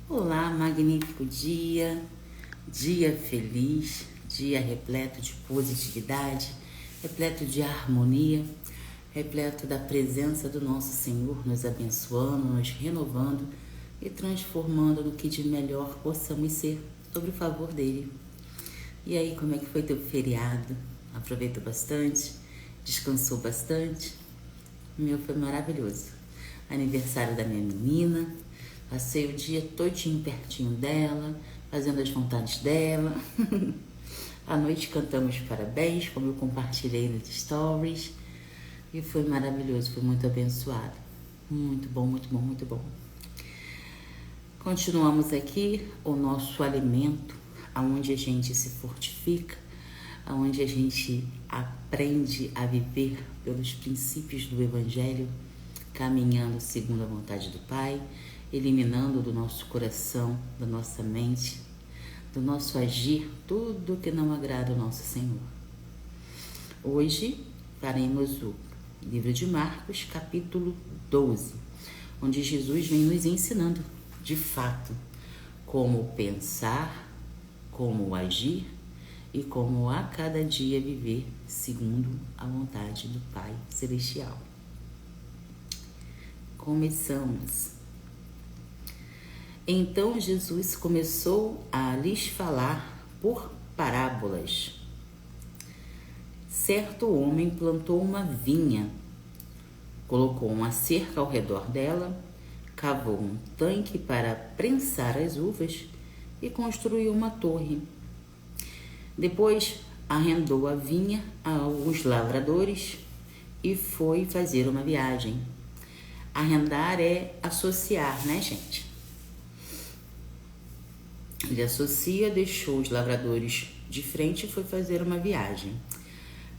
Olá, magnífico dia feliz, dia repleto de positividade, repleto de harmonia, repleto da presença do nosso Senhor, nos abençoando, nos renovando e transformando no que de melhor possamos ser, sobre o favor dele. E aí, como é que foi teu feriado? Aproveitou bastante? Descansou bastante? O meu foi maravilhoso. Aniversário da minha menina, passei o dia todinho pertinho dela, fazendo as vontades dela. À noite cantamos parabéns, como eu compartilhei nos stories. E foi maravilhoso, foi muito abençoado. Muito bom, muito bom, muito bom. Continuamos aqui o nosso alimento, aonde a gente se fortifica, aonde a gente aprende a viver pelos princípios do Evangelho, caminhando segundo a vontade do Pai, eliminando do nosso coração, da nossa mente, do nosso agir, tudo que não agrada ao nosso Senhor. Hoje faremos o livro de Marcos, capítulo 12, onde Jesus vem nos ensinando, de fato, como pensar, como agir e como a cada dia viver segundo a vontade do Pai Celestial. Começamos. Então Jesus começou a lhes falar por parábolas. Certo homem plantou uma vinha, colocou uma cerca ao redor dela, cavou um tanque para prensar as uvas e construiu uma torre. Depois arrendou a vinha aos lavradores e foi fazer uma viagem. Arrendar é associar, né, gente? Ele associa, deixou os lavradores de frente e foi fazer uma viagem.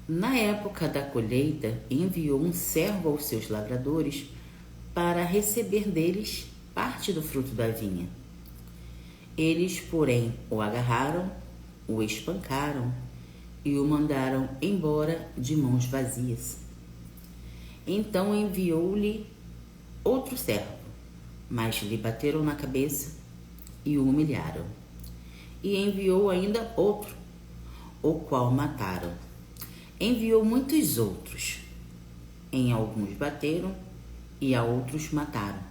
Na época da colheita, enviou um servo aos seus lavradores para receber deles parte do fruto da vinha. Eles, porém, o agarraram, o espancaram e o mandaram embora de mãos vazias. Então enviou-lhe outro servo, mas lhe bateram na cabeça e o humilharam. E enviou ainda outro, o qual mataram. Enviou muitos outros. Em alguns bateram e a outros mataram.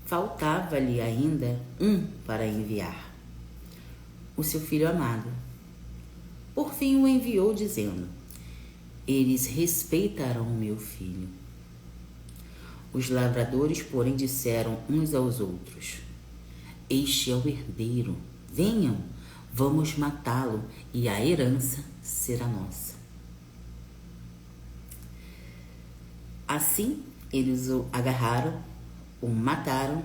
Faltava-lhe ainda um para enviar, o seu filho amado. Por fim o enviou, dizendo: eles respeitarão meu filho. Os lavradores, porém, disseram uns aos outros: este é o herdeiro, venham, vamos matá-lo e a herança será nossa. Assim, eles o agarraram, o mataram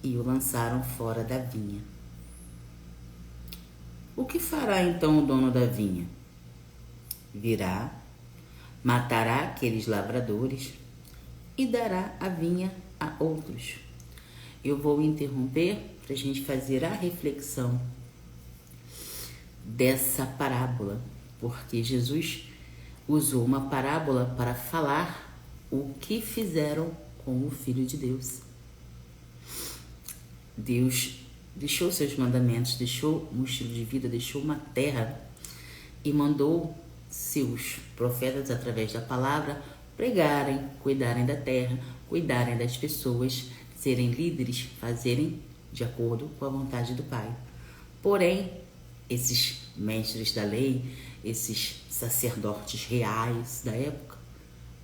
e o lançaram fora da vinha. O que fará então o dono da vinha? Virá, matará aqueles lavradores e dará a vinha a outros. Eu vou interromper para a gente fazer a reflexão dessa parábola, porque Jesus usou uma parábola para falar o que fizeram com o Filho de Deus. Deus deixou seus mandamentos, deixou um estilo de vida, deixou uma terra e mandou seus profetas, através da palavra, pregarem, cuidarem da terra, cuidarem das pessoas, serem líderes, fazerem de acordo com a vontade do Pai. Porém, esses mestres da lei, esses sacerdotes reais da época,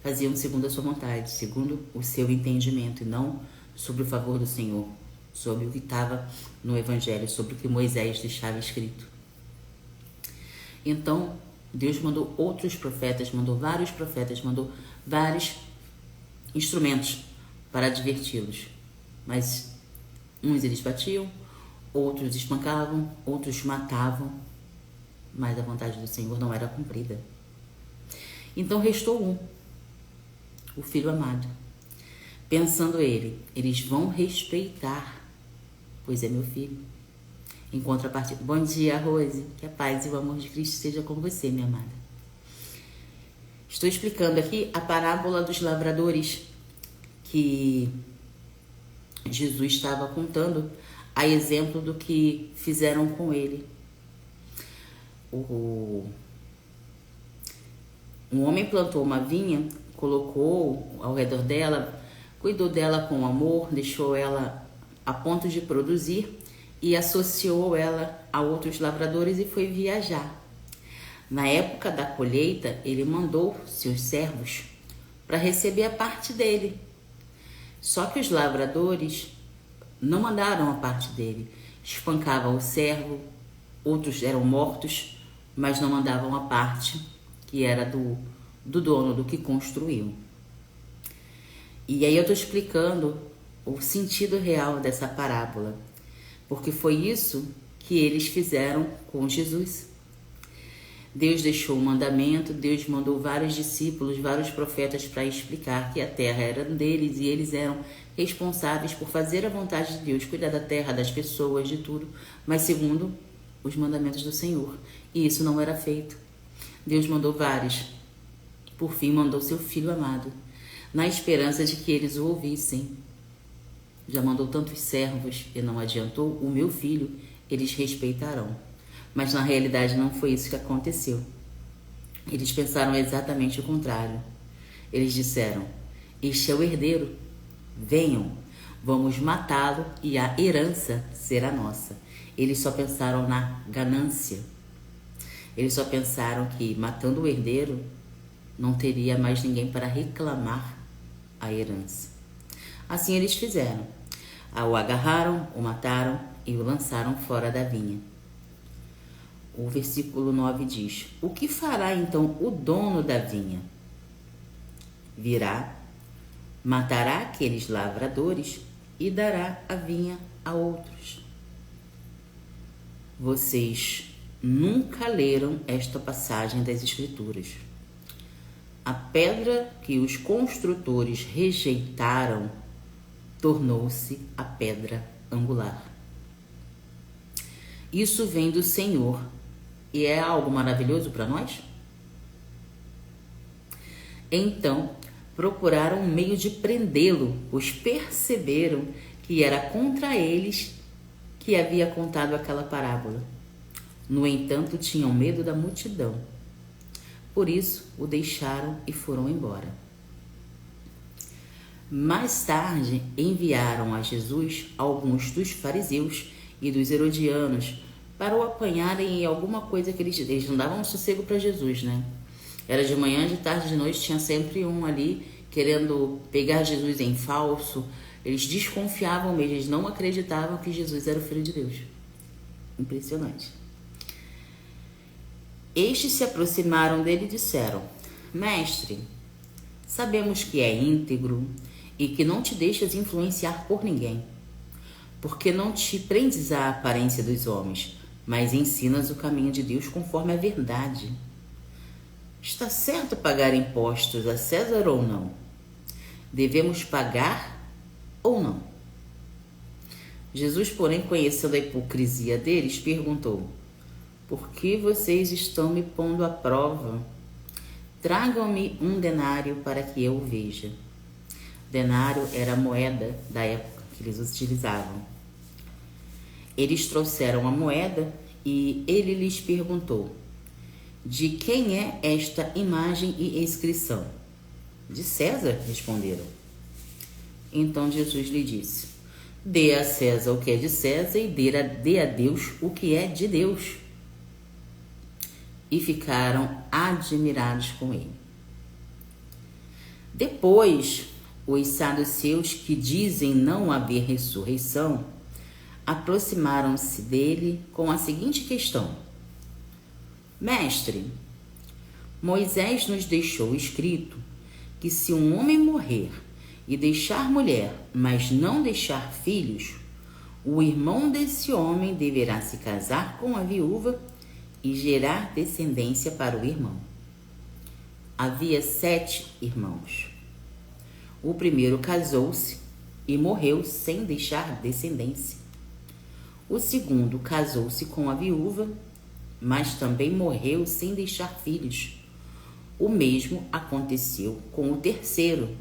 faziam segundo a sua vontade, segundo o seu entendimento, e não sobre o favor do Senhor, sobre o que estava no Evangelho, sobre o que Moisés deixava escrito. Então, Deus mandou outros profetas, mandou vários instrumentos para adverti-los. Mas uns eles batiam, outros espancavam, outros matavam, mas a vontade do Senhor não era cumprida. Então restou um, o filho amado. Pensando ele, eles vão respeitar, pois é meu filho. Em contrapartida, bom dia, Rose, que a paz e o amor de Cristo seja com você, minha amada. Estou explicando aqui a parábola dos lavradores que Jesus estava contando a exemplo do que fizeram com ele. Um homem plantou uma vinha, colocou ao redor dela, cuidou dela com amor, deixou ela a ponto de produzir e associou ela a outros lavradores e foi viajar. Na época da colheita, ele mandou seus servos para receber a parte dele. Só que os lavradores não mandaram a parte dele. Espancavam o servo, outros eram mortos, mas não mandavam a parte que era do dono, do que construiu. E aí eu estou explicando o sentido real dessa parábola, porque foi isso que eles fizeram com Jesus. Deus deixou o mandamento, Deus mandou vários discípulos, vários profetas para explicar que a terra era deles e eles eram responsáveis por fazer a vontade de Deus, cuidar da terra, das pessoas, de tudo, mas segundo os mandamentos do Senhor. E isso não era feito. Deus mandou vários. Por fim, mandou seu Filho amado, na esperança de que eles o ouvissem. Já mandou tantos servos e não adiantou, o meu filho eles respeitarão. Mas na realidade não foi isso que aconteceu. Eles pensaram exatamente o contrário. Eles disseram: este é o herdeiro, venham, vamos matá-lo e a herança será nossa. Eles só pensaram na ganância. Eles só pensaram que matando o herdeiro não teria mais ninguém para reclamar a herança. Assim eles fizeram. O agarraram, o mataram e o lançaram fora da vinha. O versículo 9 diz: o que fará então o dono da vinha? Virá, matará aqueles lavradores e dará a vinha a outros. Vocês nunca leram esta passagem das Escrituras. A pedra que os construtores rejeitaram tornou-se a pedra angular. Isso vem do Senhor e é algo maravilhoso para nós? Então, procuraram um meio de prendê-lo, pois perceberam que era contra eles que havia contado aquela parábola. No entanto, tinham medo da multidão. Por isso, o deixaram e foram embora. Mais tarde, enviaram a Jesus alguns dos fariseus e dos herodianos para o apanharem em alguma coisa que eles não davam sossego para Jesus, né? Era de manhã, de tarde, de noite, tinha sempre um ali querendo pegar Jesus em falso. Eles desconfiavam mesmo, eles não acreditavam que Jesus era o Filho de Deus. Impressionante. Estes se aproximaram dele e disseram: Mestre, sabemos que é íntegro e que não te deixas influenciar por ninguém, porque não te prendes à aparência dos homens, mas ensinas o caminho de Deus conforme a verdade. Está certo pagar impostos a César ou não? Devemos pagar ou não? Jesus, porém, conhecendo a hipocrisia deles, perguntou: por que vocês estão me pondo à prova? Tragam-me um denário para que eu o veja. Denário era a moeda da época que eles utilizavam. Eles trouxeram a moeda e ele lhes perguntou: de quem é esta imagem e inscrição? De César, responderam. Então Jesus lhe disse: dê a César o que é de César e dê a Deus o que é de Deus. E ficaram admirados com ele. Depois, os saduceus, que dizem não haver ressurreição, aproximaram-se dele com a seguinte questão: Mestre, Moisés nos deixou escrito que se um homem morrer e deixar mulher, mas não deixar filhos, o irmão desse homem deverá se casar com a viúva e gerar descendência para o irmão. Havia 7 irmãos. O primeiro casou-se e morreu sem deixar descendência. O segundo casou-se com a viúva, mas também morreu sem deixar filhos. O mesmo aconteceu com o terceiro.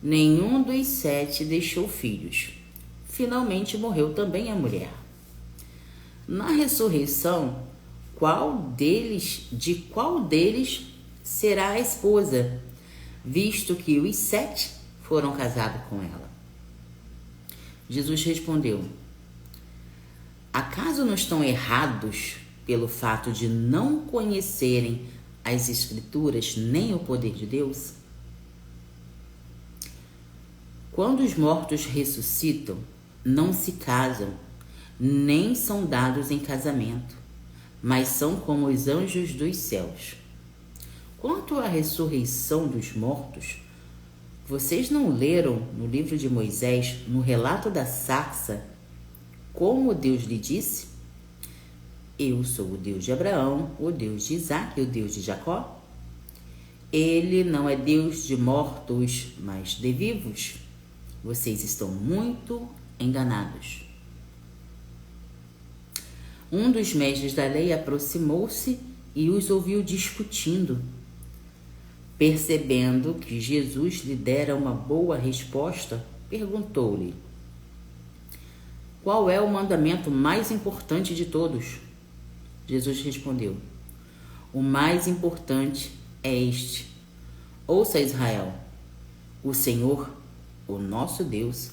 Nenhum dos 7 deixou filhos. finalmente morreu também a mulher. Na ressurreição, de qual deles será a esposa, visto que os 7 foram casados com ela? Jesus respondeu: acaso não estão errados pelo fato de não conhecerem as Escrituras nem o poder de Deus? Quando os mortos ressuscitam, não se casam, nem são dados em casamento, mas são como os anjos dos céus. Quanto à ressurreição dos mortos, vocês não leram no livro de Moisés, no relato da sarça, como Deus lhe disse? Eu sou o Deus de Abraão, o Deus de Isaque e o Deus de Jacó. Ele não é Deus de mortos, mas de vivos. Vocês estão muito enganados. Um dos mestres da lei aproximou-se e os ouviu discutindo. Percebendo que Jesus lhe dera uma boa resposta, perguntou-lhe: qual é o mandamento mais importante de todos? Jesus respondeu: o mais importante é este: ouça, Israel, o Senhor, o nosso Deus,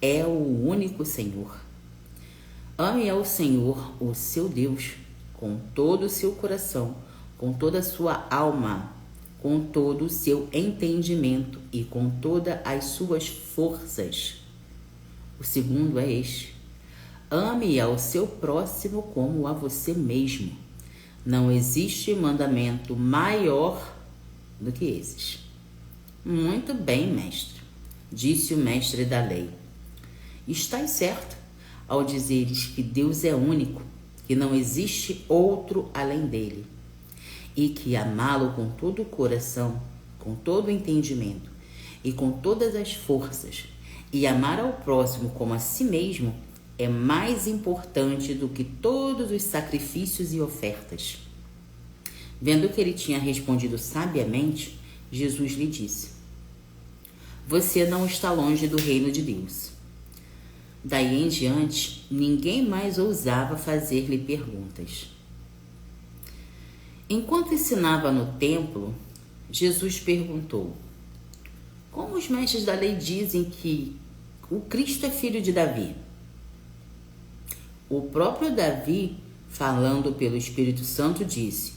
é o único Senhor. Ame ao Senhor, o seu Deus, com todo o seu coração, com toda a sua alma, com todo o seu entendimento e com todas as suas forças. O segundo é este: ame ao seu próximo como a você mesmo. Não existe mandamento maior do que esses. Muito bem, mestre, disse o mestre da lei. Estás certo ao dizeres que Deus é único, que não existe outro além dele, e que amá-lo com todo o coração, com todo o entendimento e com todas as forças, e amar ao próximo como a si mesmo, é mais importante do que todos os sacrifícios e ofertas. Vendo que ele tinha respondido sabiamente, Jesus lhe disse: você não está longe do reino de Deus. Daí em diante, ninguém mais ousava fazer-lhe perguntas. Enquanto ensinava no templo, Jesus perguntou: como os mestres da lei dizem que o Cristo é filho de Davi? O próprio Davi, falando pelo Espírito Santo, disse: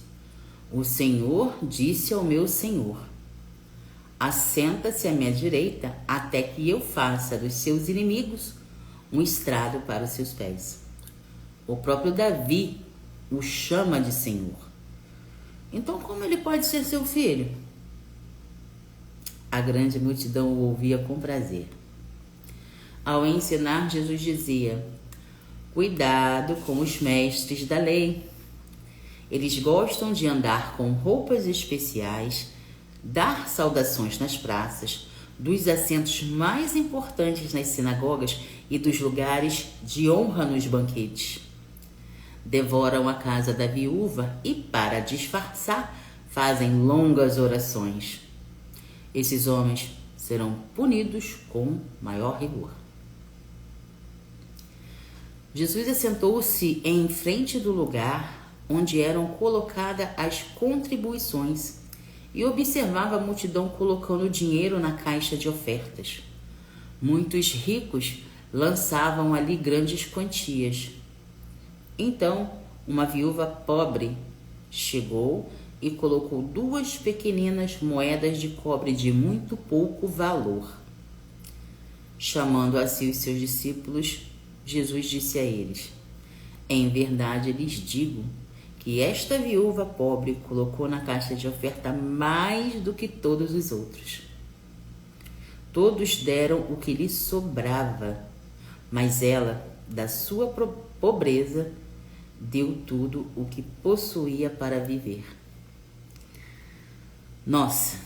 o Senhor disse ao meu Senhor: assenta-se à minha direita, até que eu faça dos seus inimigos um estrado para os seus pés. O próprio Davi o chama de Senhor. Então, como ele pode ser seu filho? A grande multidão o ouvia com prazer. Ao ensinar, Jesus dizia: cuidado com os mestres da lei. Eles gostam de andar com roupas especiais, dar saudações nas praças, dos assentos mais importantes nas sinagogas e dos lugares de honra nos banquetes. Devoram a casa da viúva e, para disfarçar, fazem longas orações. Esses homens serão punidos com maior rigor. Jesus assentou-se em frente do lugar onde eram colocadas as contribuições e observava a multidão colocando dinheiro na caixa de ofertas. Muitos ricos lançavam ali grandes quantias. Então, uma viúva pobre chegou e colocou 2 pequeninas moedas de cobre de muito pouco valor. Chamando a si os seus discípulos, Jesus disse a eles: em verdade lhes digo que esta viúva pobre colocou na caixa de oferta mais do que todos os outros. Todos deram o que lhe sobrava, mas ela, da sua pobreza, deu tudo o que possuía para viver. Nossa,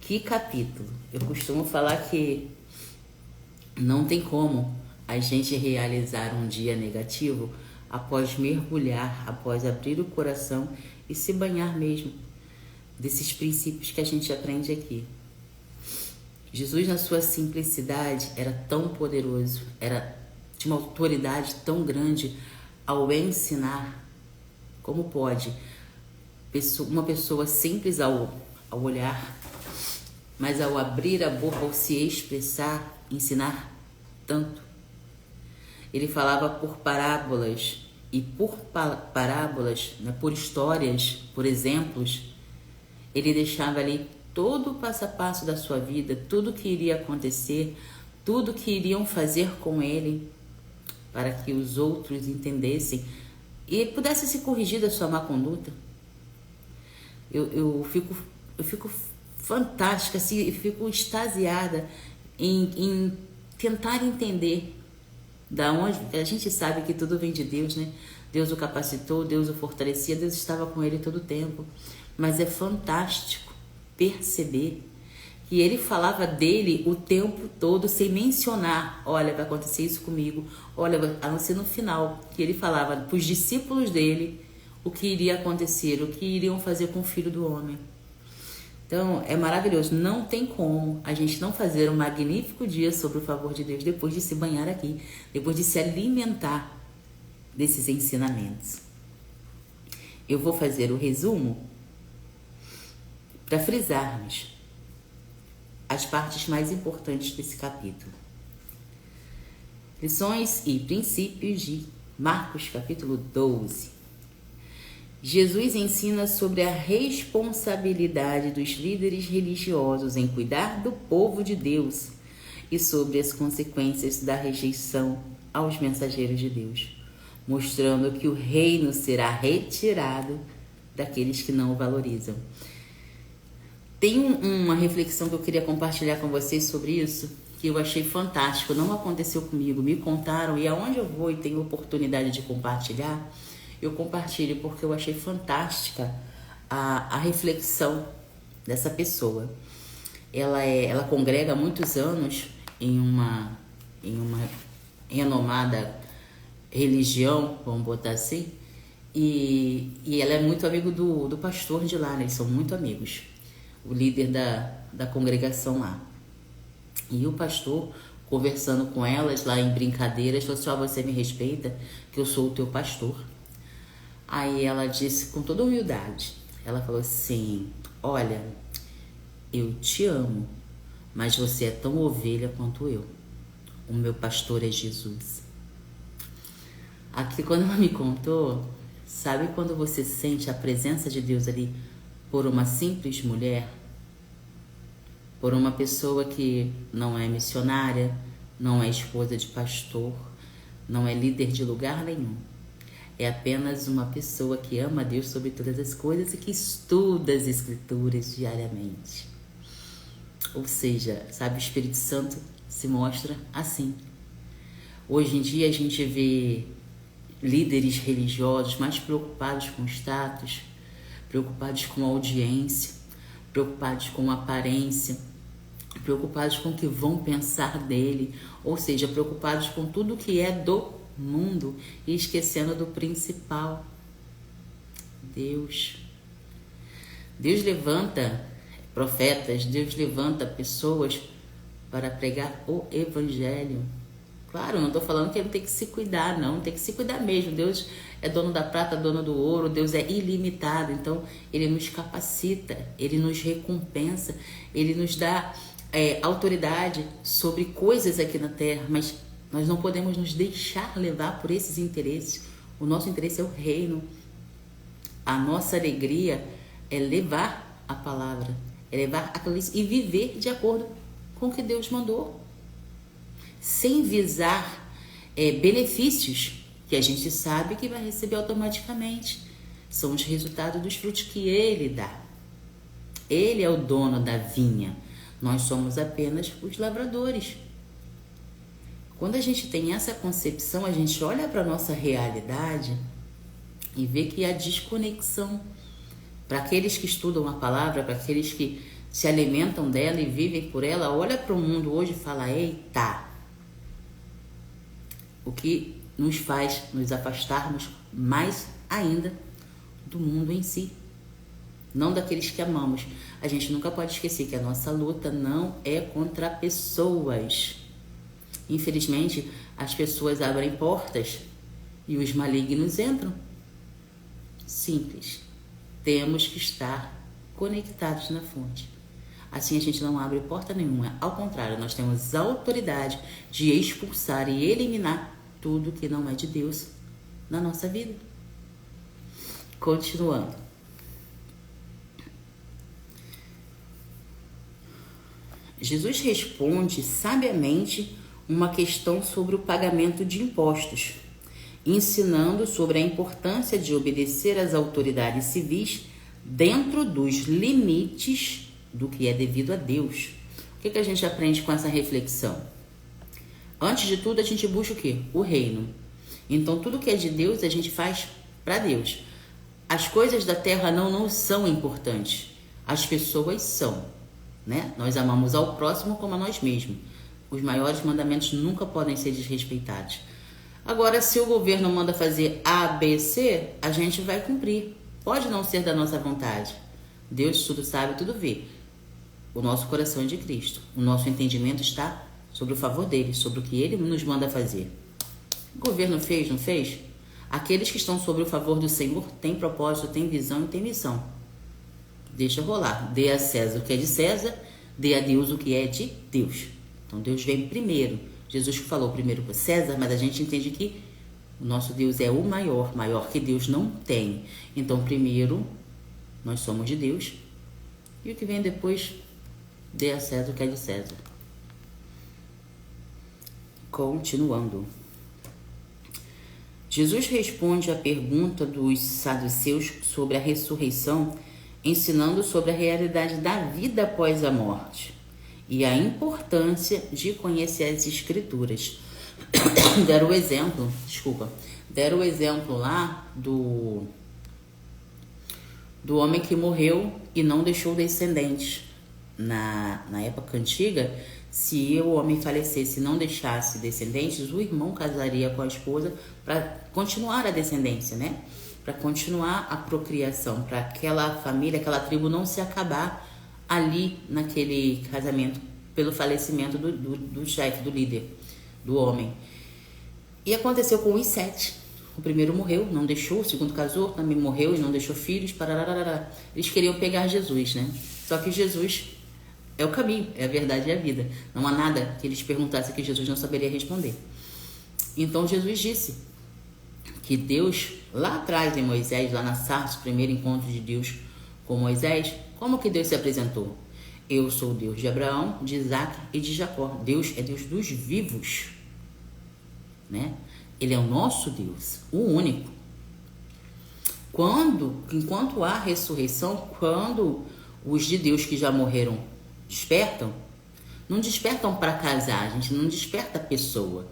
que capítulo! Eu costumo falar que não tem como a gente realizar um dia negativo após mergulhar, após abrir o coração e se banhar mesmo desses princípios que a gente aprende aqui. Jesus, na sua simplicidade, era tão poderoso, era de uma autoridade tão grande ao ensinar. Como pode uma pessoa simples ao olhar, mas ao abrir a boca, ao se expressar, ensinar tanto? Ele falava por parábolas, e por parábolas, né, por histórias, por exemplos, ele deixava ali todo o passo a passo da sua vida, tudo que iria acontecer, tudo que iriam fazer com ele, para que os outros entendessem e pudessem se corrigir da sua má conduta. Eu fico fantástica, assim, eu fico extasiada em tentar entender da onde. A gente sabe que tudo vem de Deus, né? Deus o capacitou, Deus o fortalecia, Deus estava com ele todo o tempo. Mas é fantástico perceber que ele falava dele o tempo todo sem mencionar, olha, vai acontecer isso comigo, olha, a não ser no final, que ele falava para os discípulos dele o que iria acontecer, o que iriam fazer com o Filho do Homem. Então, é maravilhoso. Não tem como a gente não fazer um magnífico dia sobre o favor de Deus depois de se banhar aqui, depois de se alimentar desses ensinamentos. Eu vou fazer o resumo para frisarmos as partes mais importantes desse capítulo. Lições e princípios de Marcos, capítulo 12. Jesus ensina sobre a responsabilidade dos líderes religiosos em cuidar do povo de Deus e sobre as consequências da rejeição aos mensageiros de Deus, mostrando que o reino será retirado daqueles que não o valorizam. Tem uma reflexão que eu queria compartilhar com vocês sobre isso, que eu achei fantástico, não aconteceu comigo, me contaram, e aonde eu vou e tenho oportunidade de compartilhar, eu compartilho porque eu achei fantástica a reflexão dessa pessoa. Ela congrega há muitos anos em uma renomada religião, vamos botar assim, e ela é muito amigo do pastor de lá, né? Eles são muito amigos, o líder da congregação lá. E o pastor, conversando com elas lá em brincadeiras, falou assim: você me respeita, que eu sou o teu pastor. Aí ela disse com toda humildade, ela falou assim: olha, eu te amo, mas você é tão ovelha quanto eu. O meu pastor é Jesus. Aqui, quando ela me contou, sabe quando você sente a presença de Deus ali por uma simples mulher? Por uma pessoa que não é missionária, não é esposa de pastor, não é líder de lugar nenhum. É apenas uma pessoa que ama a Deus sobre todas as coisas e que estuda as Escrituras diariamente. Ou seja, sabe, o Espírito Santo se mostra assim. Hoje em dia a gente vê líderes religiosos mais preocupados com status, preocupados com audiência, preocupados com aparência, preocupados com o que vão pensar dele, ou seja, preocupados com tudo que é do mundo e esquecendo do principal, Deus. Deus levanta profetas, Deus levanta pessoas para pregar o evangelho. Claro, não estou falando que ele tem que se cuidar, não, tem que se cuidar mesmo. Deus é dono da prata, dono do ouro, Deus é ilimitado, então ele nos capacita, ele nos recompensa, ele nos dá autoridade sobre coisas aqui na terra, mas nós não podemos nos deixar levar por esses interesses. O nosso interesse é o reino. A nossa alegria é levar a palavra, é levar aquilo e viver de acordo com o que Deus mandou, sem visar benefícios que a gente sabe que vai receber automaticamente. São os resultados dos frutos que Ele dá. Ele é o dono da vinha. Nós somos apenas os lavradores. Quando a gente tem essa concepção, a gente olha para a nossa realidade e vê que há desconexão. Para aqueles que estudam a palavra, para aqueles que se alimentam dela e vivem por ela, olha para o mundo hoje e fala: eita! O que nos faz nos afastarmos mais ainda do mundo em si, não daqueles que amamos. A gente nunca pode esquecer que a nossa luta não é contra pessoas. Infelizmente, as pessoas abrem portas e os malignos entram. Simples. Temos que estar conectados na fonte. Assim a gente não abre porta nenhuma. Ao contrário, nós temos a autoridade de expulsar e eliminar tudo que não é de Deus na nossa vida. Continuando. Jesus responde sabiamente uma questão sobre o pagamento de impostos, ensinando sobre a importância de obedecer às autoridades civis dentro dos limites do que é devido a Deus. O que a gente aprende com essa reflexão? Antes de tudo, a gente busca o quê? O reino. Então, tudo que é de Deus, a gente faz para Deus. As coisas da terra não são importantes. As pessoas são, né? Nós amamos ao próximo como a nós mesmos. Os maiores mandamentos nunca podem ser desrespeitados. Agora, se o governo manda fazer A, B, C, a gente vai cumprir. Pode não ser da nossa vontade. Deus tudo sabe, tudo vê. O nosso coração é de Cristo. O nosso entendimento está sobre o favor dele, sobre o que ele nos manda fazer. O governo fez, não fez? Aqueles que estão sobre o favor do Senhor têm propósito, têm visão e têm missão. Deixa rolar. Dê a César o que é de César, dê a Deus o que é de Deus. Então Deus vem primeiro. Jesus falou primeiro para César, mas a gente entende que o nosso Deus é o maior, maior que Deus não tem. Então primeiro nós somos de Deus e o que vem depois, dê a César o que é de César. Continuando. Jesus responde à pergunta dos saduceus sobre a ressurreição, ensinando sobre a realidade da vida após a morte e a importância de conhecer as Escrituras. Deram o exemplo lá do homem que morreu e não deixou descendentes. Na época antiga, se o homem falecesse e não deixasse descendentes, o irmão casaria com a esposa para continuar a descendência, né? Para continuar a procriação, para aquela família, aquela tribo não se acabar ali naquele casamento pelo falecimento do chefe, do líder, do homem. E aconteceu com os 7. O primeiro morreu, não deixou, o segundo casou, também morreu e não deixou filhos. Parararara. Eles queriam pegar Jesus, né? Só que Jesus é o caminho, é a verdade e a vida. Não há nada que eles perguntassem que Jesus não saberia responder. Então Jesus disse que Deus, lá atrás em Moisés, lá na sarça, o primeiro encontro de Deus com Moisés, como que Deus se apresentou? Eu sou o Deus de Abraão, de Isaac e de Jacó. Deus é Deus dos vivos, né? Ele é o nosso Deus, o único. Enquanto há ressurreição, quando os de Deus que já morreram despertam, não despertam para casar, a gente não desperta a pessoa,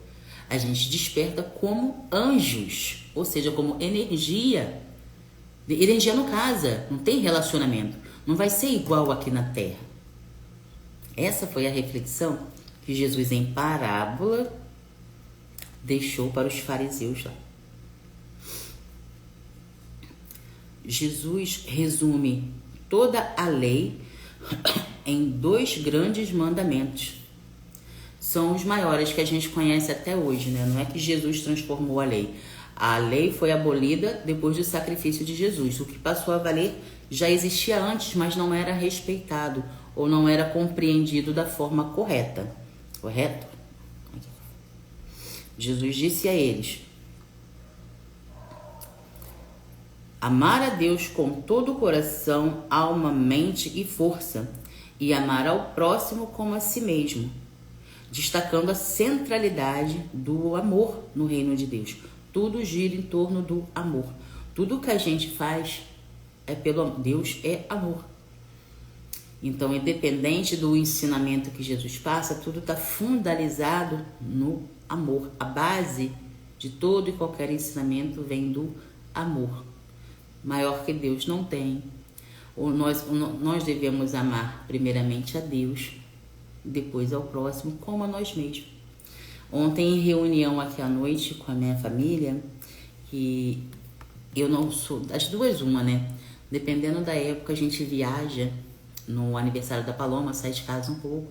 a gente desperta como anjos, ou seja, como energia. Energia não casa, não tem relacionamento, não vai ser igual aqui na terra. Essa foi a reflexão que Jesus, em parábola, deixou para os fariseus lá. Jesus resume toda a lei em 2 grandes mandamentos. São os maiores que a gente conhece até hoje, né? Não é que Jesus transformou a lei. A lei foi abolida depois do sacrifício de Jesus. O que passou a valer já existia antes, mas não era respeitado ou não era compreendido da forma correta. Correto? Jesus disse a eles: amar a Deus com todo o coração, alma, mente e força, e amar ao próximo como a si mesmo, destacando a centralidade do amor no reino de Deus. Tudo gira em torno do amor. Tudo que a gente faz é pelo amor. Deus é amor. Então, independente do ensinamento que Jesus passa, tudo está fundalizado no amor. A base de todo e qualquer ensinamento vem do amor. Maior que Deus não tem. Nós devemos amar primeiramente a Deus, depois ao próximo, como a nós mesmos. Ontem, em reunião aqui à noite com a minha família, que eu não sou, das duas uma, né? Dependendo da época, a gente viaja no aniversário da Paloma, sai de casa um pouco.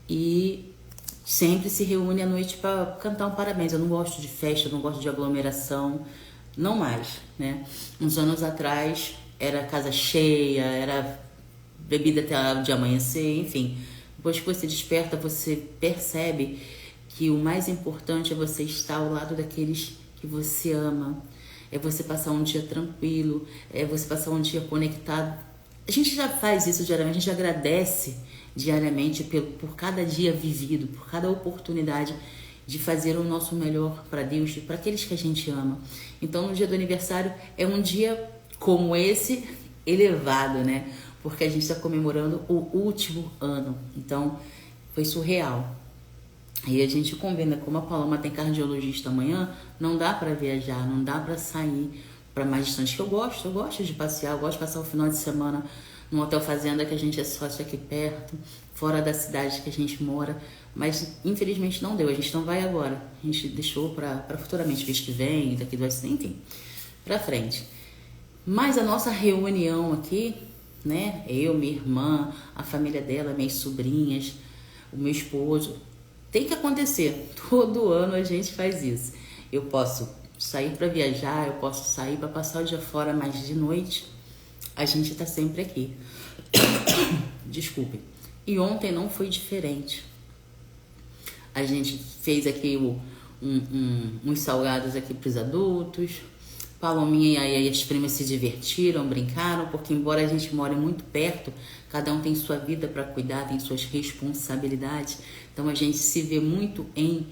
E sempre se reúne à noite para cantar um parabéns. Eu não gosto de festa, eu não gosto de aglomeração, não mais, né? Uns anos atrás era casa cheia, era bebida até a hora de amanhecer, enfim. Depois que você desperta, você percebe que o mais importante é você estar ao lado daqueles que você ama, é você passar um dia tranquilo, é você passar um dia conectado. A gente já faz isso diariamente, a gente agradece diariamente por cada dia vivido, por cada oportunidade de fazer o nosso melhor para Deus e para aqueles que a gente ama. Então, no dia do aniversário é um dia como esse, elevado, né? Porque a gente está comemorando o último ano. Então, foi surreal. Aí a gente combina, como a Paloma tem cardiologista amanhã, não dá para viajar, não dá para sair para mais distante. Eu gosto de passear, eu gosto de passar o final de semana num hotel fazenda que a gente é sócio aqui perto, fora da cidade que a gente mora, mas infelizmente não deu, a gente não vai agora, a gente deixou para futuramente, mês que vem, daqui do ano, enfim, para frente. Mas a nossa reunião aqui, né, eu, minha irmã, a família dela, minhas sobrinhas, o meu esposo, tem que acontecer. Todo ano a gente faz isso. Eu posso sair para viajar, eu posso sair para passar o dia fora, mas de noite a gente tá sempre aqui. Desculpe. E ontem não foi diferente. A gente fez aqui uns salgados aqui para os adultos. Palominha e as primas se divertiram, brincaram, porque embora a gente more muito perto, cada um tem sua vida para cuidar, tem suas responsabilidades. Então a gente se vê muito em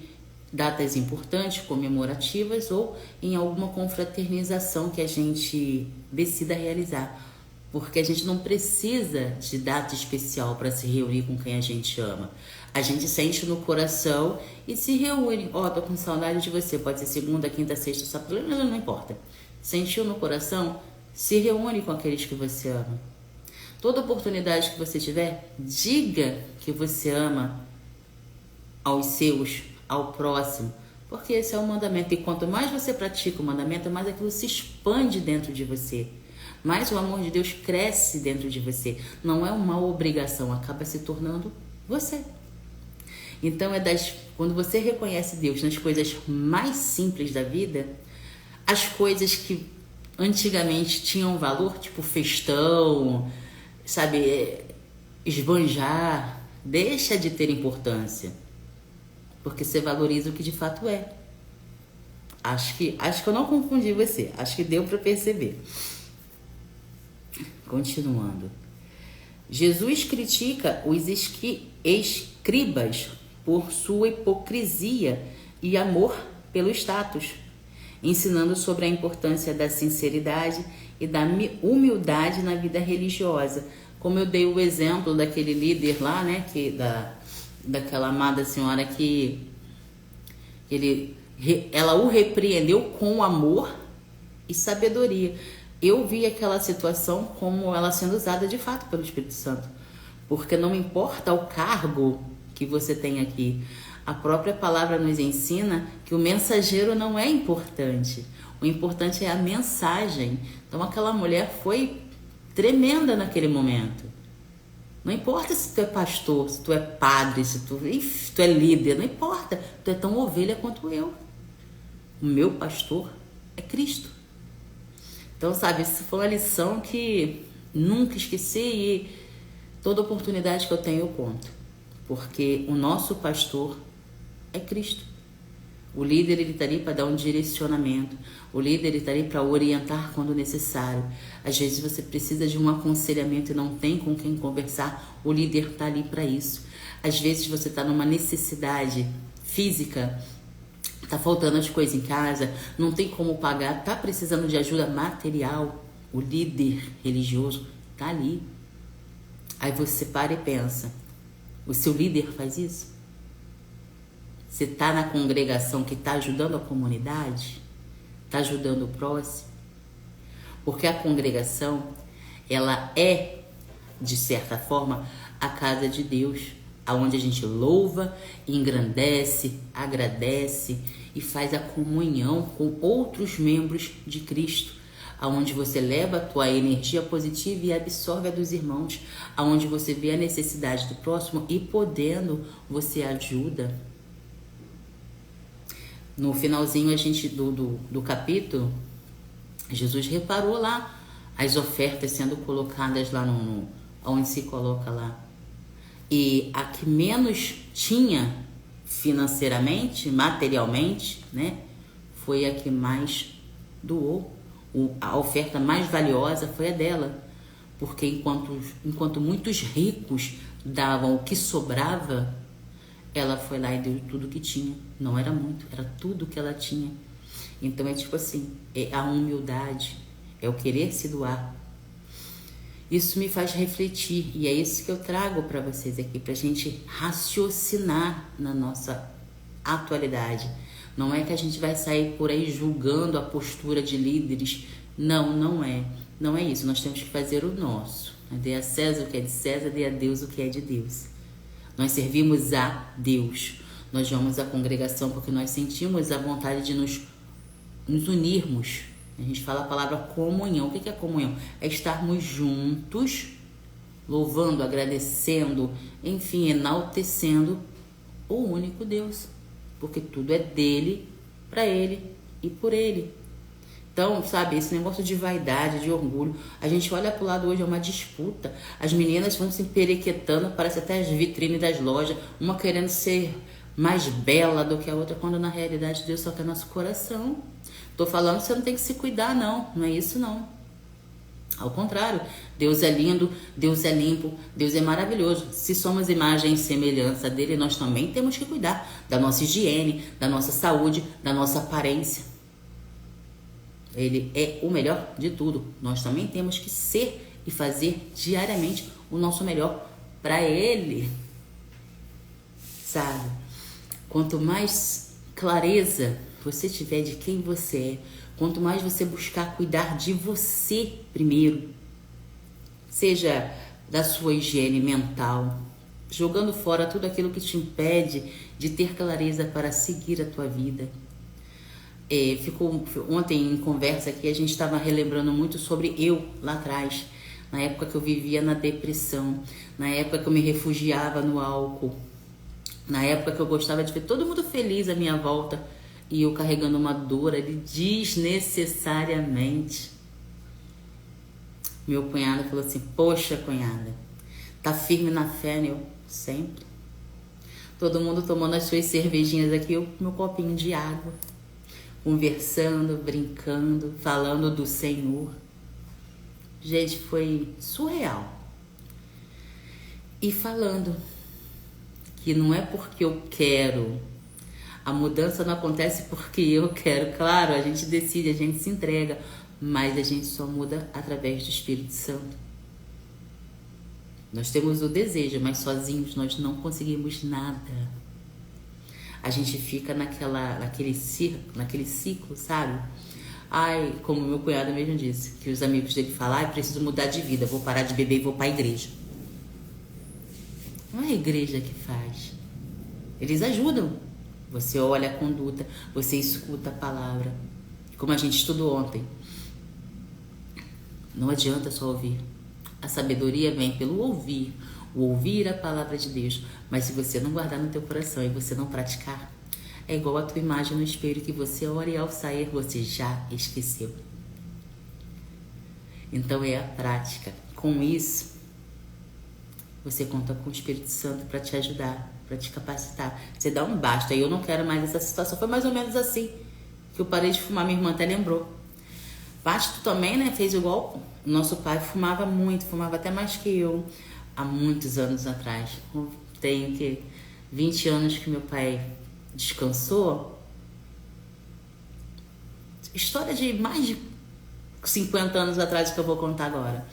datas importantes, comemorativas ou em alguma confraternização que a gente decida realizar. Porque a gente não precisa de data especial para se reunir com quem a gente ama. A gente sente no coração e se reúne. Tô com saudade de você. Pode ser segunda, quinta, sexta, sábado, não importa. Sentiu no coração, se reúne com aqueles que você ama. Toda oportunidade que você tiver, diga que você ama aos seus, ao próximo. Porque esse é o mandamento. E quanto mais você pratica o mandamento, mais aquilo se expande dentro de você. Mais o amor de Deus cresce dentro de você. Não é uma obrigação, acaba se tornando você. Então quando você reconhece Deus nas coisas mais simples da vida, as coisas que antigamente tinham valor, tipo festão, sabe, esbanjar, deixa de ter importância. Porque você valoriza o que de fato é. Acho que eu não confundi você. Acho que deu para perceber. Continuando. Jesus critica os escribas por sua hipocrisia e amor pelo status, ensinando sobre a importância da sinceridade e da humildade na vida religiosa. Como eu dei o exemplo daquele líder lá, né, daquela amada senhora que ela o repreendeu com amor e sabedoria. Eu vi aquela situação como ela sendo usada de fato pelo Espírito Santo, porque não importa o cargo que você tem aqui, a própria palavra nos ensina que o mensageiro não é importante, o importante é a mensagem. Então aquela mulher foi tremenda naquele momento. Não importa se tu é pastor, se tu é padre, se tu é líder, não importa, tu é tão ovelha quanto eu. O meu pastor é Cristo. Então, sabe, isso foi uma lição que nunca esqueci e toda oportunidade que eu tenho eu conto. Porque o nosso pastor é Cristo. O líder, ele está ali para dar um direcionamento. O líder, ele está ali para orientar quando necessário. Às vezes você precisa de um aconselhamento e não tem com quem conversar. O líder está ali para isso. Às vezes você está numa necessidade física, tá faltando as coisas em casa, não tem como pagar, tá precisando de ajuda material, o líder religioso tá ali. Aí você para e pensa, o seu líder faz isso? Você tá na congregação que tá ajudando a comunidade? Tá ajudando o próximo? Porque a congregação, ela é, de certa forma, a casa de Deus, aonde a gente louva, engrandece, agradece e faz a comunhão com outros membros de Cristo, aonde você leva a tua energia positiva e absorve a dos irmãos, aonde você vê a necessidade do próximo e podendo, você ajuda. No finalzinho do capítulo, Jesus reparou lá as ofertas sendo colocadas lá onde se coloca lá. E a que menos tinha financeiramente, materialmente, né, foi a que mais doou. A oferta mais valiosa foi a dela. Porque enquanto muitos ricos davam o que sobrava, ela foi lá e deu tudo que tinha. Não era muito, era tudo que ela tinha. Então é tipo assim, é a humildade, é o querer se doar. Isso me faz refletir e é isso que eu trago para vocês aqui, para a gente raciocinar na nossa atualidade. Não é que a gente vai sair por aí julgando a postura de líderes. Não, não é. Não é isso. Nós temos que fazer o nosso. Dê a César o que é de César, dê a Deus o que é de Deus. Nós servimos a Deus. Nós vamos à congregação porque nós sentimos a vontade de nos unirmos. A gente fala a palavra comunhão. O que é comunhão? É estarmos juntos, louvando, agradecendo, enfim, enaltecendo o único Deus. Porque tudo é dele, para ele e por ele. Então, sabe, esse negócio de vaidade, de orgulho, a gente olha pro lado hoje, é uma disputa. As meninas vão se emperequetando, parece até as vitrines das lojas, uma querendo ser mais bela do que a outra, quando na realidade Deus só quer nosso coração. Tô falando que você não tem que se cuidar, não é isso não. Ao contrário, Deus é lindo, Deus é limpo, Deus é maravilhoso. Se somos imagem e semelhança dele, nós também temos que cuidar da nossa higiene, da nossa saúde, da nossa aparência. Ele é o melhor de tudo. Nós também temos que ser e fazer diariamente o nosso melhor para ele. Sabe? Quanto mais clareza você tiver de quem você é, quanto mais você buscar cuidar de você primeiro, seja da sua higiene mental, jogando fora tudo aquilo que te impede de ter clareza para seguir a tua vida. Ficou ontem em conversa aqui, a gente estava relembrando muito sobre eu lá atrás, na época que eu vivia na depressão, na época que eu me refugiava no álcool, na época que eu gostava de ver todo mundo feliz à minha volta e eu carregando uma dor ali desnecessariamente. Meu cunhado falou assim: poxa, cunhada, tá firme na fé, né? Eu sempre. Todo mundo tomando as suas cervejinhas aqui, eu com meu copinho de água, conversando, brincando, falando do Senhor. Gente, foi surreal. E falando que não é porque eu quero, a mudança não acontece porque eu quero. Claro, a gente decide, a gente se entrega, mas a gente só muda através do Espírito Santo. Nós temos o desejo, mas sozinhos nós não conseguimos nada. A gente fica naquele ciclo, sabe? Ai, como meu cunhado mesmo disse, que os amigos dele falam: ai, preciso mudar de vida, vou parar de beber e vou para a igreja. Não é a igreja que faz. Eles ajudam. Você olha a conduta, você escuta a palavra. Como a gente estudou ontem. Não adianta só ouvir. A sabedoria vem pelo ouvir. O ouvir a palavra de Deus. Mas se você não guardar no teu coração e você não praticar, é igual a tua imagem no espelho, que você olha e ao sair você já esqueceu. Então é a prática. Com isso, você conta com o Espírito Santo para te ajudar, para te capacitar. Você dá um basta. Eu não quero mais essa situação. Foi mais ou menos assim que eu parei de fumar. Minha irmã até lembrou. Paty, tu também, né? Fez igual. Nosso pai fumava muito, fumava até mais que eu, há muitos anos atrás. Tenho que 20 anos que meu pai descansou. História de mais de 50 anos atrás que eu vou contar agora.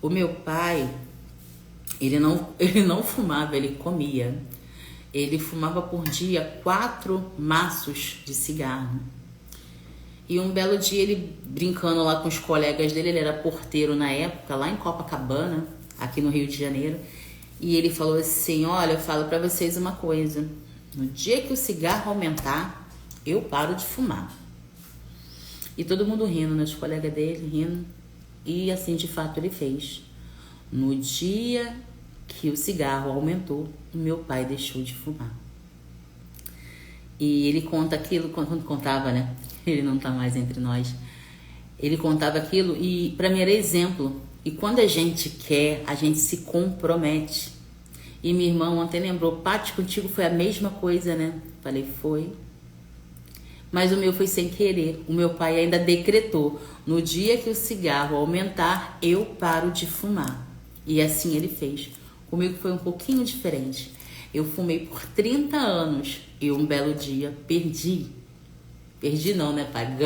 O meu pai, ele não fumava, ele comia. Ele fumava por dia 4 maços de cigarro. E um belo dia ele brincando lá com os colegas dele, ele era porteiro na época, lá em Copacabana, aqui no Rio de Janeiro. E ele falou assim: olha, eu falo pra vocês uma coisa, no dia que o cigarro aumentar, eu paro de fumar. E todo mundo rindo, né? Os colegas dele rindo. E assim, de fato, ele fez. No dia que o cigarro aumentou, o meu pai deixou de fumar. E ele conta aquilo, quando contava, né? Ele não tá mais entre nós. Ele contava aquilo e para mim era exemplo. E quando a gente quer, a gente se compromete. E minha irmã ontem lembrou, Paty, contigo foi a mesma coisa, né? Falei, foi. Mas o meu foi sem querer. O meu pai ainda decretou, no dia que o cigarro aumentar, eu paro de fumar. E assim ele fez. Comigo foi um pouquinho diferente. Eu fumei por 30 anos e um belo dia perdi. Perdi não, né, pai?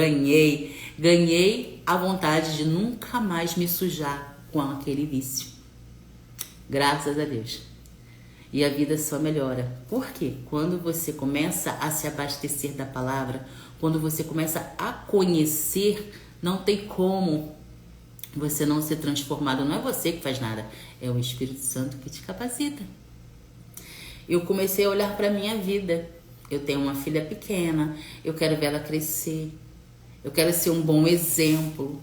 Ganhei a vontade de nunca mais me sujar com aquele vício. Graças a Deus. E a vida só melhora. Por quê? Quando você começa a se abastecer da palavra, quando você começa a conhecer, não tem como você não ser transformado. Não é você que faz nada, é o Espírito Santo que te capacita. Eu comecei a olhar para a minha vida. Eu tenho uma filha pequena, eu quero ver ela crescer. Eu quero ser um bom exemplo.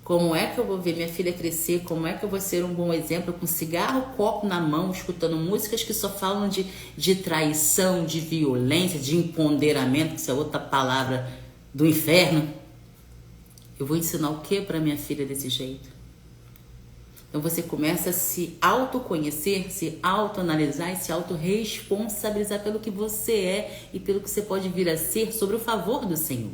Como é que eu vou ver minha filha crescer? Como é que eu vou ser um bom exemplo com cigarro, copo na mão, escutando músicas que só falam de traição, de violência, de empoderamento, que isso é outra palavra do inferno? Eu vou ensinar o que para minha filha desse jeito? Então você começa a se autoconhecer, se autoanalisar e se autorresponsabilizar pelo que você é e pelo que você pode vir a ser sobre o favor do Senhor.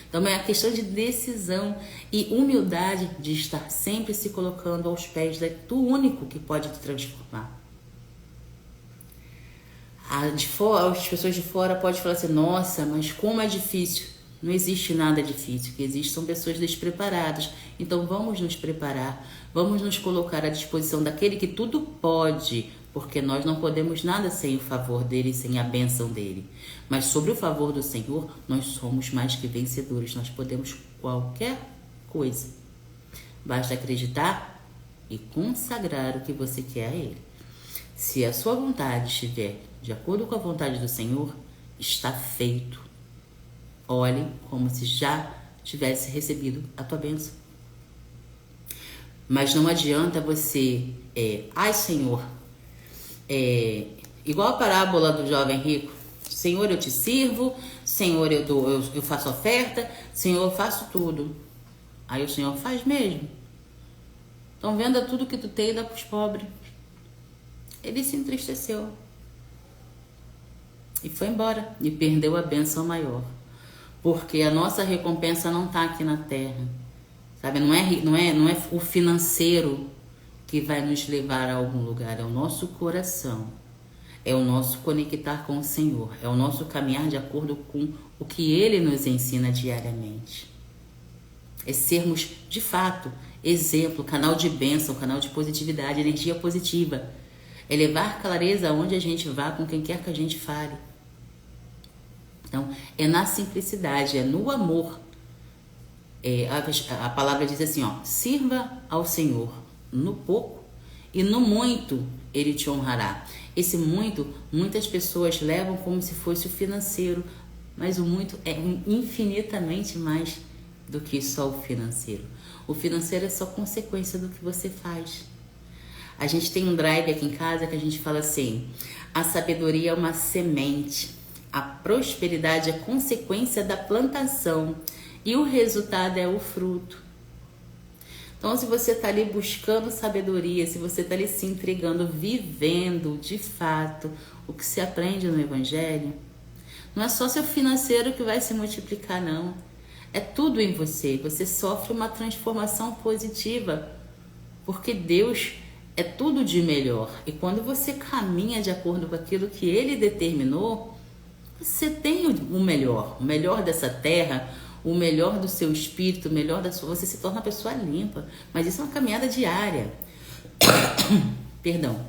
Então é a questão de decisão e humildade de estar sempre se colocando aos pés do único que pode te transformar. As pessoas de fora podem falar assim, nossa, mas como é difícil. Não existe nada difícil, o que existe são pessoas despreparadas. Então vamos nos preparar, vamos nos colocar à disposição daquele que tudo pode, porque nós não podemos nada sem o favor dele, sem a bênção dele. Mas sobre o favor do Senhor, nós somos mais que vencedores, nós podemos qualquer coisa. Basta acreditar e consagrar o que você quer a ele. Se a sua vontade estiver de acordo com a vontade do Senhor, está feito. Olhe como se já tivesse recebido a tua bênção. Mas não adianta você, Senhor, igual a parábola do jovem rico. Senhor, eu te sirvo, Senhor, eu faço oferta, Senhor, eu faço tudo. Aí o Senhor faz mesmo. Então venda tudo que tu tem e dá para os pobres. Ele se entristeceu. E foi embora. E perdeu a bênção maior. Porque a nossa recompensa não está aqui na terra. Sabe? Não é o financeiro que vai nos levar a algum lugar. É o nosso coração. É o nosso conectar com o Senhor. É o nosso caminhar de acordo com o que Ele nos ensina diariamente. É sermos, de fato, exemplo, canal de bênção, canal de positividade, energia positiva. É levar clareza aonde a gente vá, com quem quer que a gente fale. Então, é na simplicidade, é no amor. A palavra diz assim, sirva ao Senhor no pouco e no muito Ele te honrará. Esse muito, muitas pessoas levam como se fosse o financeiro, mas o muito é infinitamente mais do que só o financeiro. O financeiro é só consequência do que você faz. A gente tem um drive aqui em casa que a gente fala assim, a sabedoria é uma semente. A prosperidade é consequência da plantação e o resultado é o fruto. Então, se você está ali buscando sabedoria, se você está ali se entregando, vivendo de fato o que se aprende no Evangelho, não é só seu financeiro que vai se multiplicar, não. É tudo em você. Você sofre uma transformação positiva, porque Deus é tudo de melhor. E quando você caminha de acordo com aquilo que Ele determinou, você tem o melhor dessa terra, o melhor do seu espírito, o melhor da sua... Você se torna uma pessoa limpa. Mas isso é uma caminhada diária. Perdão.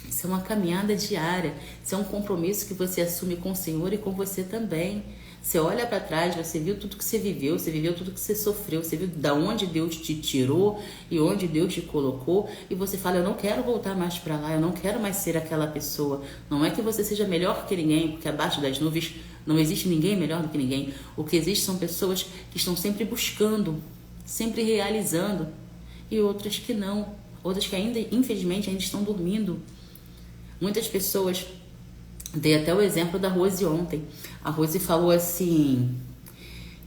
Isso é uma caminhada diária. Isso é um compromisso que você assume com o Senhor e com você também. Você olha para trás, você viu tudo que você viveu tudo que você sofreu, você viu da onde Deus te tirou e onde Deus te colocou, e você fala, eu não quero voltar mais para lá, eu não quero mais ser aquela pessoa. Não é que você seja melhor que ninguém, porque abaixo das nuvens não existe ninguém melhor do que ninguém. O que existe são pessoas que estão sempre buscando, sempre realizando, e outras que não, outras que ainda, infelizmente, ainda estão dormindo. Muitas pessoas, dei até o exemplo da Rose ontem. A Rose falou assim,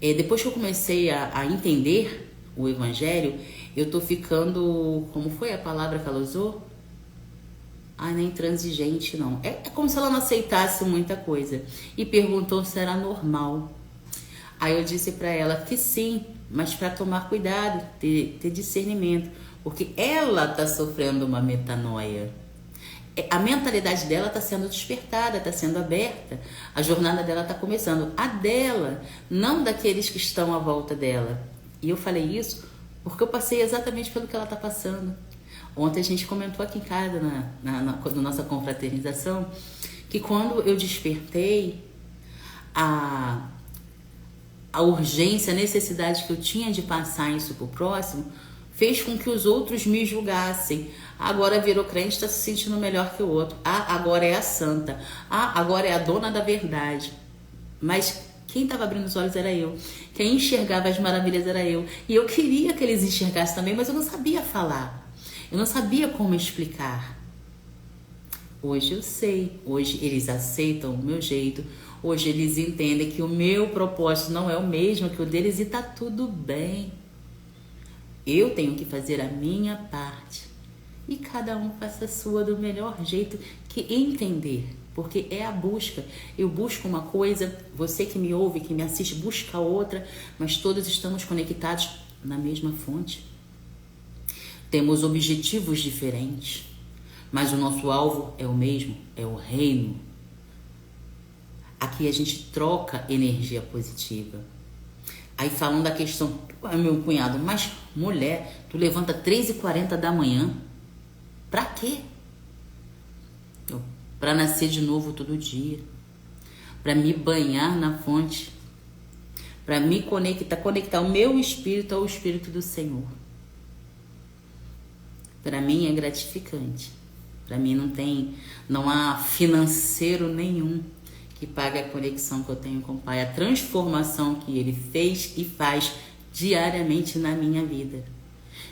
depois que eu comecei a entender o Evangelho, eu tô ficando, como foi a palavra que ela usou? Nem intransigente não. É como se ela não aceitasse muita coisa. E perguntou se era normal. Aí eu disse para ela que sim, mas para tomar cuidado, ter discernimento. Porque ela tá sofrendo uma metanoia. A mentalidade dela está sendo despertada, está sendo aberta. A jornada dela está começando. A dela, não daqueles que estão à volta dela. E eu falei isso porque eu passei exatamente pelo que ela está passando. Ontem a gente comentou aqui em casa, na nossa confraternização, que quando eu despertei a urgência, a necessidade que eu tinha de passar isso para o próximo, fez com que os outros me julgassem. Agora virou crente, está se sentindo melhor que o outro. Agora é a santa. Agora é a dona da verdade. Mas quem estava abrindo os olhos era eu. Quem enxergava as maravilhas era eu. E eu queria que eles enxergassem também, mas eu não sabia falar. Eu não sabia como explicar. Hoje eu sei. Hoje eles aceitam o meu jeito. Hoje eles entendem que o meu propósito não é o mesmo que o deles e tá tudo bem. Eu tenho que fazer a minha parte. E cada um faça a sua do melhor jeito que entender. Porque é a busca. Eu busco uma coisa, você que me ouve, que me assiste, busca outra, mas todos estamos conectados na mesma fonte. Temos objetivos diferentes, mas o nosso alvo é o mesmo, é o reino. Aqui a gente troca energia positiva. Aí falando da questão, meu cunhado, mas mulher, tu levanta 3h40 da manhã, pra quê? Para nascer de novo todo dia, para me banhar na fonte, para me conectar o meu espírito ao Espírito do Senhor. Para mim é gratificante. Para mim não há financeiro nenhum que pague a conexão que eu tenho com o Pai, a transformação que Ele fez e faz diariamente na minha vida.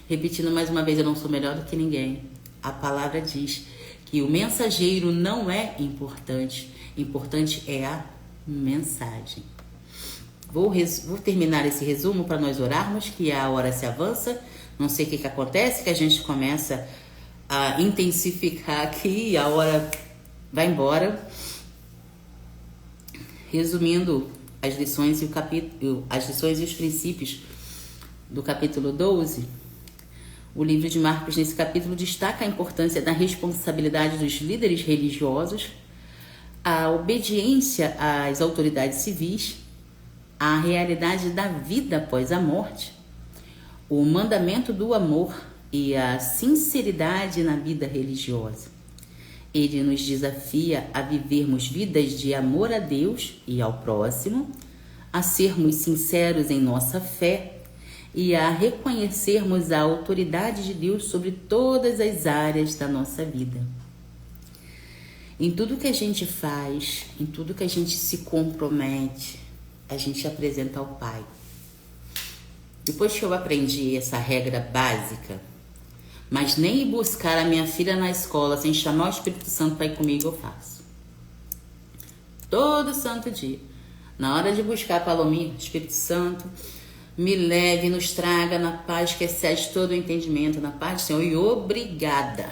Repetindo mais uma vez, eu não sou melhor do que ninguém. A palavra diz que o mensageiro não é importante. Importante é a mensagem. Vou terminar esse resumo para nós orarmos, que a hora se avança. Não sei o que acontece, que a gente começa a intensificar aqui e a hora vai embora. Resumindo as lições e os princípios do capítulo 12, o livro de Marcos, nesse capítulo, destaca a importância da responsabilidade dos líderes religiosos, a obediência às autoridades civis, a realidade da vida após a morte, o mandamento do amor e a sinceridade na vida religiosa. Ele nos desafia a vivermos vidas de amor a Deus e ao próximo, a sermos sinceros em nossa fé e a reconhecermos a autoridade de Deus sobre todas as áreas da nossa vida. Em tudo que a gente faz, em tudo que a gente se compromete, a gente apresenta ao Pai. Depois que eu aprendi essa regra básica, mas nem ir buscar a minha filha na escola sem chamar o Espírito Santo para ir comigo, eu faço. Todo santo dia. Na hora de buscar a Palominha, Espírito Santo, me leve e nos traga na paz que excede todo o entendimento, na paz do Senhor. E obrigada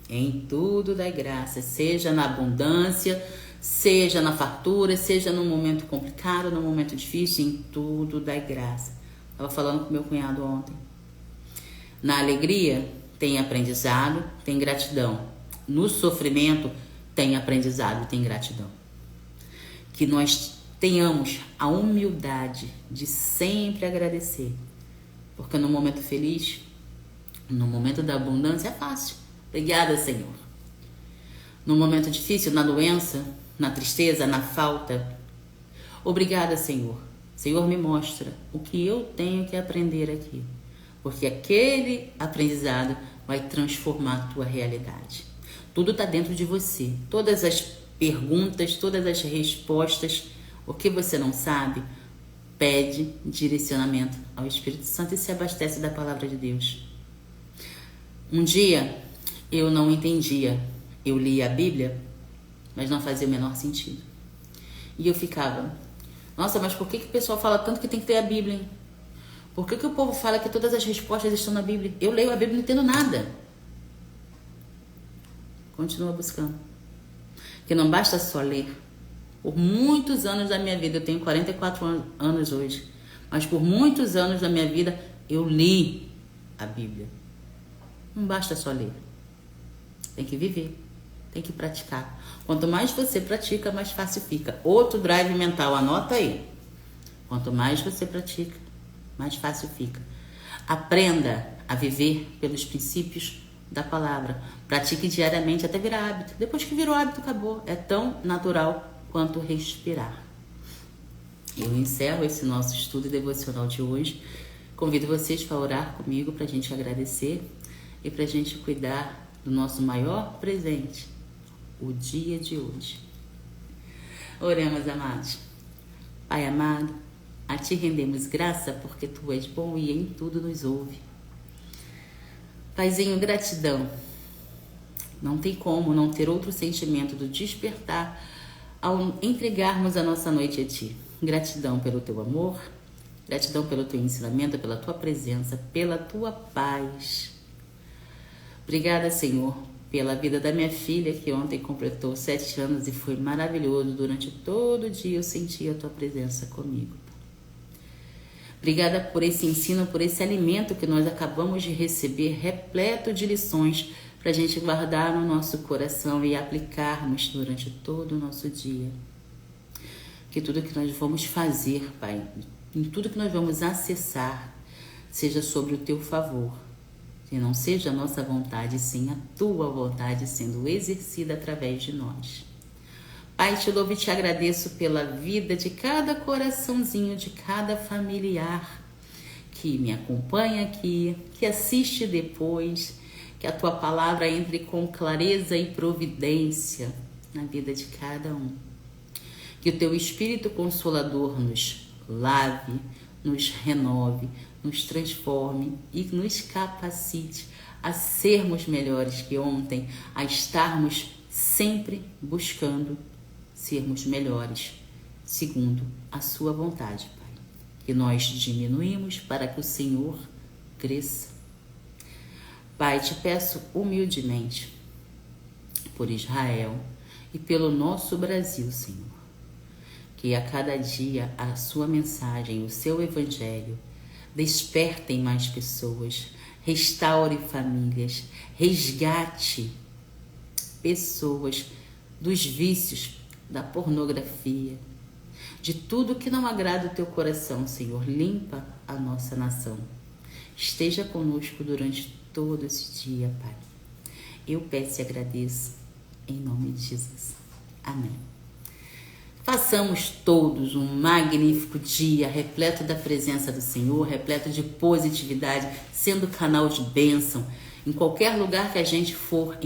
em tudo dai graça, seja na abundância, seja na fartura, seja no momento complicado, no momento difícil, em tudo dai graça. Estava falando com meu cunhado ontem. Na alegria tem aprendizado, tem gratidão. No sofrimento tem aprendizado, tem gratidão. Que nós tenhamos a humildade de sempre agradecer. Porque no momento feliz, no momento da abundância é fácil. Obrigada, Senhor. No momento difícil, na doença, na tristeza, na falta, Obrigada, Senhor. Senhor, me mostra o que eu tenho que aprender aqui, porque aquele aprendizado vai transformar a tua realidade. Tudo está dentro de você. Todas as perguntas, todas as respostas, o que você não sabe, pede direcionamento ao Espírito Santo e se abastece da palavra de Deus. Um dia eu não entendia. Eu lia a Bíblia, mas não fazia o menor sentido. E eu ficava, nossa, mas por que o pessoal fala tanto que tem que ter a Bíblia, hein? Por que o povo fala que todas as respostas estão na Bíblia? Eu leio a Bíblia e não entendo nada. Continua buscando. Que não basta só ler. Por muitos anos da minha vida, eu tenho 44 anos hoje, mas por muitos anos da minha vida eu li a Bíblia. Não basta só ler. Tem que viver. Tem que praticar. Quanto mais você pratica, mais fácil fica. Outro drive mental, anota aí. Quanto mais você pratica, mais fácil fica. Aprenda a viver pelos princípios da palavra. Pratique diariamente até virar hábito. Depois que virou hábito, acabou. É tão natural quanto respirar. Eu encerro esse nosso estudo devocional de hoje. Convido vocês para orar comigo, para a gente agradecer e para a gente cuidar do nosso maior presente, o dia de hoje. Oremos, amados. Pai amado, a Ti rendemos graça porque Tu és bom e em tudo nos ouve. Paizinho, gratidão. Não tem como não ter outro sentimento do despertar ao entregarmos a nossa noite a Ti. Gratidão pelo Teu amor, gratidão pelo Teu ensinamento, pela Tua presença, pela Tua paz. Obrigada, Senhor, pela vida da minha filha, que ontem completou 7 anos e foi maravilhoso. Durante todo o dia eu senti a Tua presença comigo. Obrigada por esse ensino, por esse alimento que nós acabamos de receber, repleto de lições, para a gente guardar no nosso coração e aplicarmos durante todo o nosso dia. Que tudo que nós vamos fazer, Pai, em tudo que nós vamos acessar, seja sobre o Teu favor. Que não seja a nossa vontade, sim a Tua vontade sendo exercida através de nós. Pai, Te louvo e Te agradeço pela vida de cada coraçãozinho, de cada familiar que me acompanha aqui, que assiste depois, que a Tua palavra entre com clareza e providência na vida de cada um. Que o Teu Espírito Consolador nos lave, nos renove, nos transforme e nos capacite a sermos melhores que ontem, a estarmos sempre buscando sermos melhores, segundo a Sua vontade, Pai. Que nós diminuímos para que o Senhor cresça. Pai, Te peço humildemente por Israel e pelo nosso Brasil, Senhor, que a cada dia a Sua mensagem, o Seu Evangelho, despertem mais pessoas, restaure famílias, resgate pessoas dos vícios, da pornografia, de tudo que não agrada o Teu coração, Senhor. Limpa a nossa nação. Esteja conosco durante todo esse dia, Pai. Eu peço e agradeço em nome de Jesus. Amém. Façamos todos um magnífico dia, repleto da presença do Senhor, repleto de positividade, sendo canal de bênção. Em qualquer lugar que a gente for,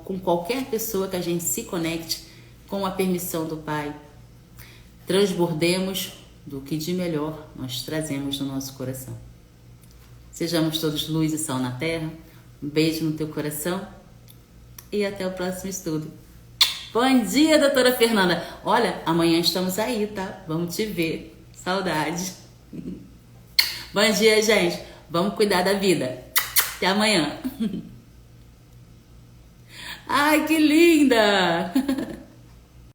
com qualquer pessoa que a gente se conecte, com a permissão do Pai, transbordemos do que de melhor nós trazemos no nosso coração. Sejamos todos luz e sal na terra. Um beijo no teu coração e até o próximo estudo. Bom dia, doutora Fernanda. Olha, amanhã estamos aí, tá? Vamos te ver. Saudade. Bom dia, gente. Vamos cuidar da vida. Até amanhã. Ai, que linda!